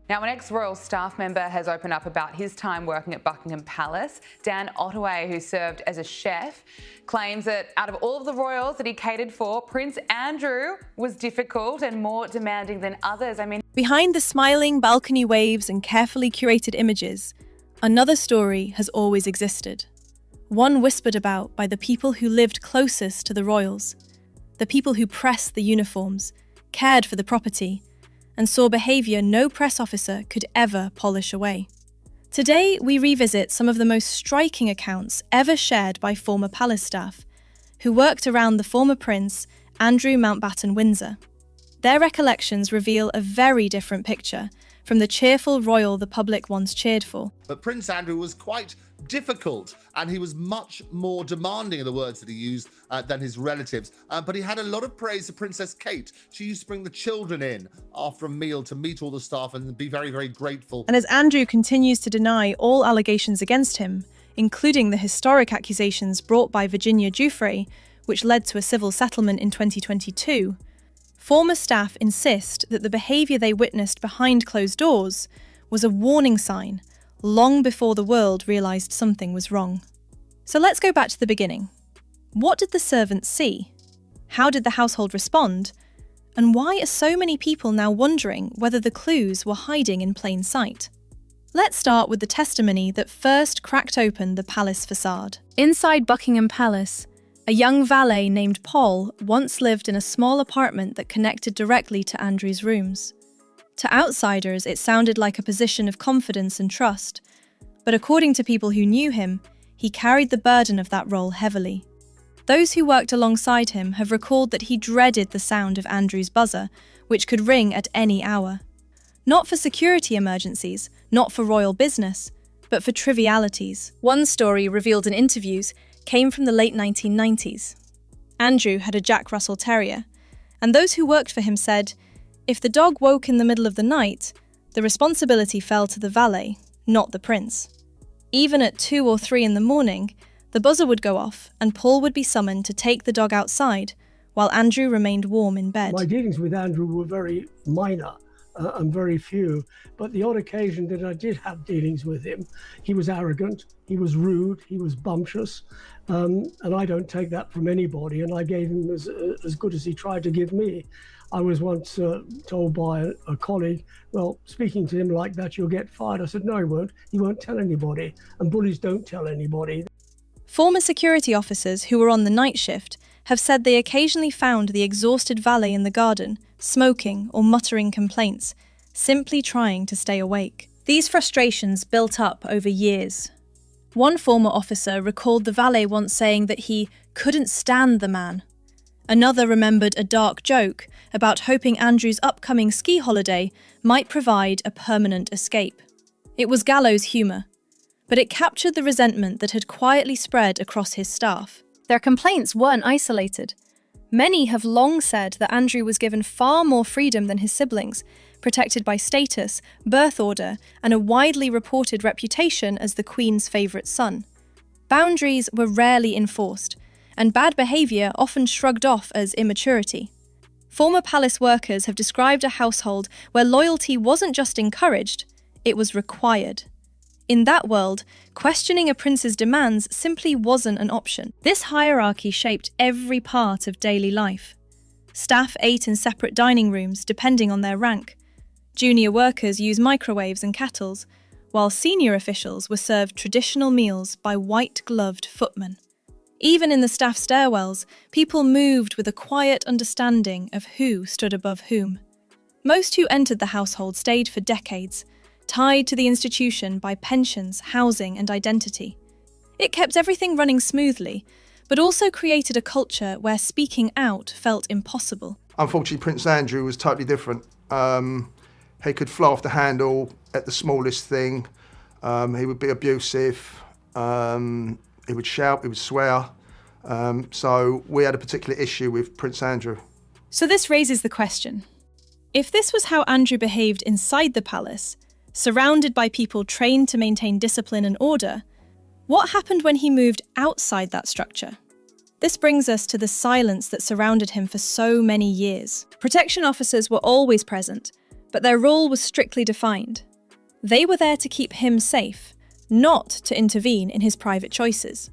Now, an ex-royal staff member has opened up about his time working at Buckingham Palace. Dan Ottaway, who served as a chef, claims that out of all of the royals that he catered for, Prince Andrew was difficult and more demanding than others. Behind the smiling balcony waves and carefully curated images, another story has always existed. One whispered about by the people who lived closest to the royals, the people who pressed the uniforms, cared for the property, and saw behaviour no press officer could ever polish away. Today, we revisit some of the most striking accounts ever shared by former palace staff, who worked around the former prince, Andrew Mountbatten-Windsor. Their recollections reveal a very different picture from the cheerful royal the public once cheered for. But Prince Andrew was quite difficult, and he was much more demanding of the words that he used than his relatives. But he had a lot of praise for Princess Kate. She used to bring the children in after a meal to meet all the staff and be very, very grateful. And as Andrew continues to deny all allegations against him, including the historic accusations brought by Virginia Giuffre, which led to a civil settlement in 2022, former staff insist that the behaviour they witnessed behind closed doors was a warning sign long before the world realised something was wrong. So let's go back to the beginning. What did the servants see? How did the household respond? And why are so many people now wondering whether the clues were hiding in plain sight? Let's start with the testimony that first cracked open the palace facade. Inside Buckingham Palace, a young valet named Paul once lived in a small apartment that connected directly to Andrew's rooms. To outsiders, it sounded like a position of confidence and trust, but according to people who knew him, he carried the burden of that role heavily. Those who worked alongside him have recalled that he dreaded the sound of Andrew's buzzer, which could ring at any hour. Not for security emergencies, not for royal business, but for trivialities. One story revealed in interviews came from the late 1990s. Andrew had a Jack Russell Terrier, and those who worked for him said, if the dog woke in the middle of the night, the responsibility fell to the valet, not the prince. Even at 2 or 3 in the morning, the buzzer would go off and Paul would be summoned to take the dog outside, while Andrew remained warm in bed. My dealings with Andrew were very minor and very few, but the odd occasion that I did have dealings with him, he was arrogant, he was rude, he was bumptious, and I don't take that from anybody, and I gave him as good as he tried to give me. I was once told by a colleague, well, speaking to him like that, you'll get fired. I said, no, he won't tell anybody, and bullies don't tell anybody. Former security officers who were on the night shift have said they occasionally found the exhausted valet in the garden, smoking or muttering complaints, simply trying to stay awake. These frustrations built up over years. One former officer recalled the valet once saying that he couldn't stand the man. Another remembered a dark joke about hoping Andrew's upcoming ski holiday might provide a permanent escape. It was gallows humour, but it captured the resentment that had quietly spread across his staff. Their complaints weren't isolated. Many have long said that Andrew was given far more freedom than his siblings, protected by status, birth order, and a widely reported reputation as the Queen's favourite son. Boundaries were rarely enforced, and bad behaviour often shrugged off as immaturity. Former palace workers have described a household where loyalty wasn't just encouraged, it was required. In that world, questioning a prince's demands simply wasn't an option. This hierarchy shaped every part of daily life. Staff ate in separate dining rooms depending on their rank. Junior workers used microwaves and kettles, while senior officials were served traditional meals by white-gloved footmen. Even in the staff stairwells, people moved with a quiet understanding of who stood above whom. Most who entered the household stayed for decades, tied to the institution by pensions, housing, and identity. It kept everything running smoothly, but also created a culture where speaking out felt impossible. Unfortunately, Prince Andrew was totally different. He could fly off the handle at the smallest thing. He would be abusive. He would shout, he would swear. So we had a particular issue with Prince Andrew. So this raises the question. If this was how Andrew behaved inside the palace, surrounded by people trained to maintain discipline and order, what happened when he moved outside that structure? This brings us to the silence that surrounded him for so many years. Protection officers were always present, but their role was strictly defined. They were there to keep him safe, not to intervene in his private choices.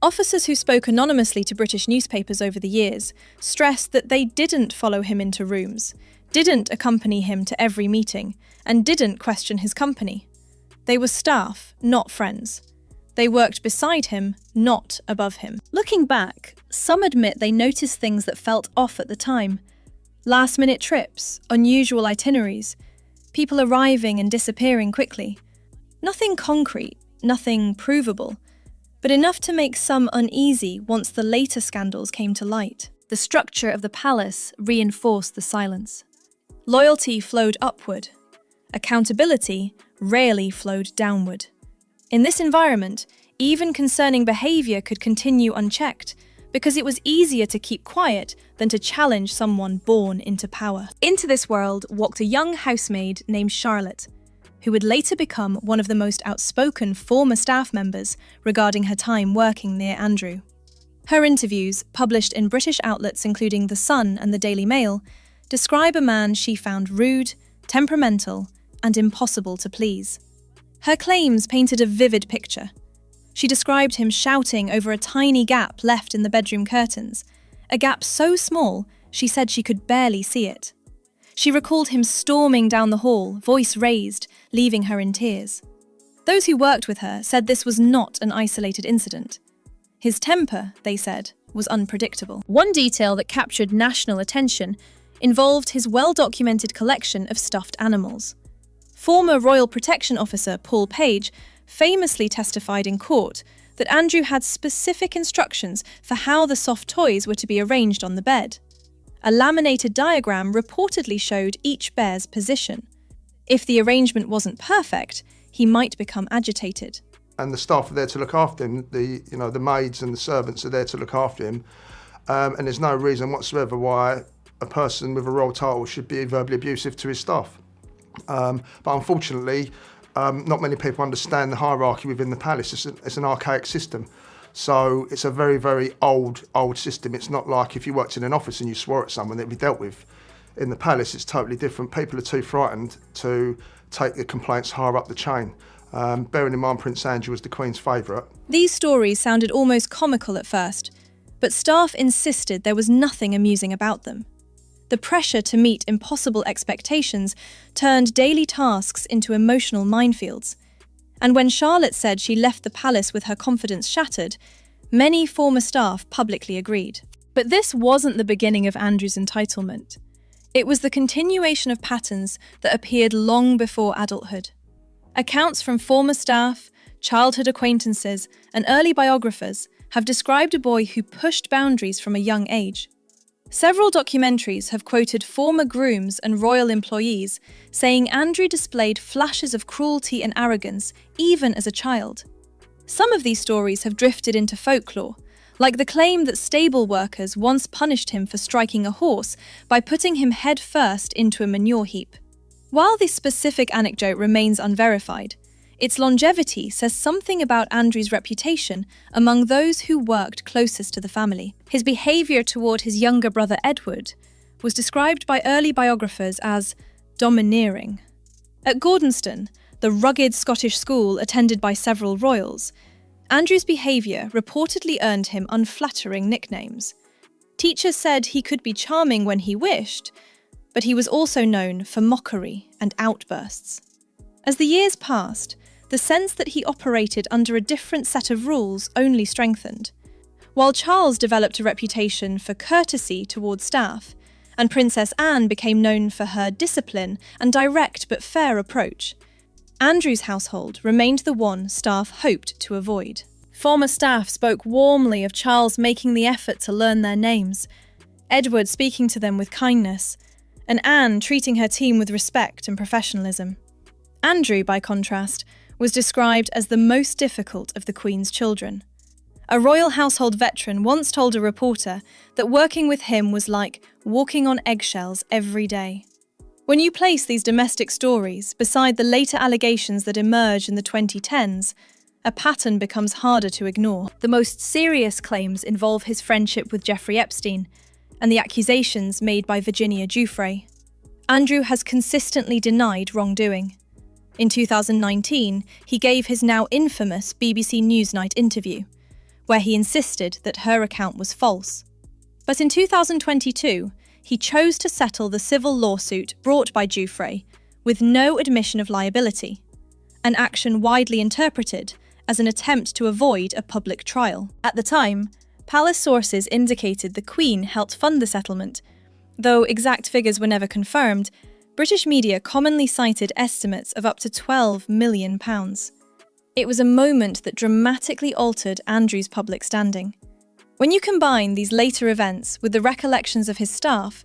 Officers who spoke anonymously to British newspapers over the years stressed that they didn't follow him into rooms, didn't accompany him to every meeting, and didn't question his company. They were staff, not friends. They worked beside him, not above him. Looking back, some admit they noticed things that felt off at the time. Last-minute trips, unusual itineraries, people arriving and disappearing quickly. Nothing concrete, nothing provable, but enough to make some uneasy once the later scandals came to light. The structure of the palace reinforced the silence. Loyalty flowed upward. Accountability rarely flowed downward. In this environment, even concerning behaviour could continue unchecked, because it was easier to keep quiet than to challenge someone born into power. Into this world walked a young housemaid named Charlotte, who would later become one of the most outspoken former staff members regarding her time working near Andrew. Her interviews, published in British outlets including The Sun and the Daily Mail, describe a man she found rude, temperamental, and impossible to please. Her claims painted a vivid picture. She described him shouting over a tiny gap left in the bedroom curtains, a gap so small she said she could barely see it. She recalled him storming down the hall, voice raised, leaving her in tears. Those who worked with her said this was not an isolated incident. His temper, they said, was unpredictable. One detail that captured national attention involved his well-documented collection of stuffed animals. Former Royal Protection Officer Paul Page famously testified in court that Andrew had specific instructions for how the soft toys were to be arranged on the bed. A laminated diagram reportedly showed each bear's position. If the arrangement wasn't perfect, he might become agitated. And the staff are there to look after him. The maids and the servants are there to look after him. And there's no reason whatsoever why a person with a royal title should be verbally abusive to his staff. But unfortunately, not many people understand the hierarchy within the palace. It's an archaic system. So it's a very, very old system. It's not like if you worked in an office and you swore at someone, it'd be dealt with. In the palace, it's totally different. People are too frightened to take the complaints higher up the chain. Bearing in mind Prince Andrew was the Queen's favourite. These stories sounded almost comical at first, but staff insisted there was nothing amusing about them. The pressure to meet impossible expectations turned daily tasks into emotional minefields. And when Charlotte said she left the palace with her confidence shattered, many former staff publicly agreed. But this wasn't the beginning of Andrew's entitlement. It was the continuation of patterns that appeared long before adulthood. Accounts from former staff, childhood acquaintances, and early biographers have described a boy who pushed boundaries from a young age. Several documentaries have quoted former grooms and royal employees saying Andrew displayed flashes of cruelty and arrogance even as a child. Some of these stories have drifted into folklore, like the claim that stable workers once punished him for striking a horse by putting him head first into a manure heap. While this specific anecdote remains unverified, its longevity says something about Andrew's reputation among those who worked closest to the family. His behaviour toward his younger brother Edward was described by early biographers as domineering. At Gordonston, the rugged Scottish school attended by several royals, Andrew's behaviour reportedly earned him unflattering nicknames. Teachers said he could be charming when he wished, but he was also known for mockery and outbursts. As the years passed, the sense that he operated under a different set of rules only strengthened. While Charles developed a reputation for courtesy towards staff, and Princess Anne became known for her discipline and direct but fair approach, Andrew's household remained the one staff hoped to avoid. Former staff spoke warmly of Charles making the effort to learn their names, Edward speaking to them with kindness, and Anne treating her team with respect and professionalism. Andrew, by contrast, was described as the most difficult of the Queen's children. A royal household veteran once told a reporter that working with him was like walking on eggshells every day. When you place these domestic stories beside the later allegations that emerge in the 2010s, a pattern becomes harder to ignore. The most serious claims involve his friendship with Jeffrey Epstein and the accusations made by Virginia Giuffre. Andrew has consistently denied wrongdoing. In 2019, he gave his now infamous BBC Newsnight interview, where he insisted that her account was false. But in 2022, he chose to settle the civil lawsuit brought by Giuffre with no admission of liability, an action widely interpreted as an attempt to avoid a public trial. At the time, palace sources indicated the Queen helped fund the settlement. Though exact figures were never confirmed, British media commonly cited estimates of up to £12 million. It was a moment that dramatically altered Andrew's public standing. When you combine these later events with the recollections of his staff,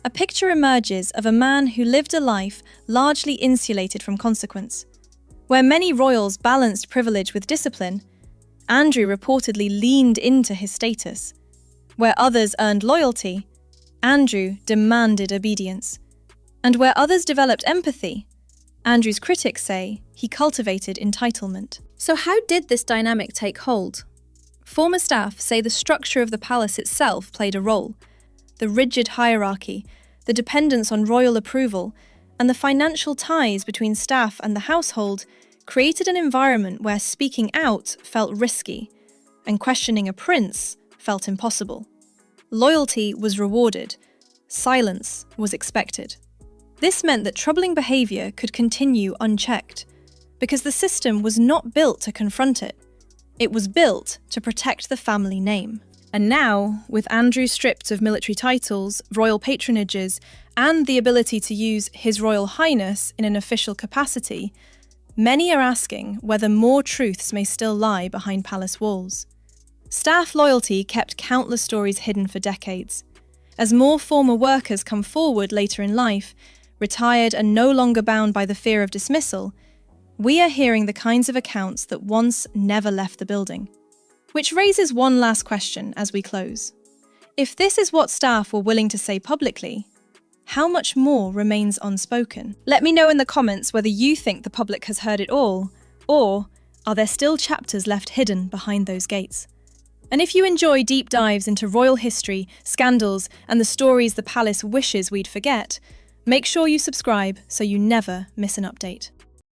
a picture emerges of a man who lived a life largely insulated from consequence. Where many royals balanced privilege with discipline, Andrew reportedly leaned into his status. Where others earned loyalty, Andrew demanded obedience. And where others developed empathy, Andrew's critics say he cultivated entitlement. So how did this dynamic take hold? Former staff say the structure of the palace itself played a role. The rigid hierarchy, the dependence on royal approval, and the financial ties between staff and the household created an environment where speaking out felt risky, and questioning a prince felt impossible. Loyalty was rewarded, silence was expected. This meant that troubling behaviour could continue unchecked, because the system was not built to confront it. It was built to protect the family name. And now, with Andrew stripped of military titles, royal patronages, and the ability to use His Royal Highness in an official capacity, many are asking whether more truths may still lie behind palace walls. Staff loyalty kept countless stories hidden for decades. As more former workers come forward later in life, retired and no longer bound by the fear of dismissal, we are hearing the kinds of accounts that once never left the building. Which raises one last question as we close. If this is what staff were willing to say publicly, how much more remains unspoken? Let me know in the comments whether you think the public has heard it all, or are there still chapters left hidden behind those gates? And if you enjoy deep dives into royal history, scandals, and the stories the palace wishes we'd forget, make sure you subscribe so you never miss an update.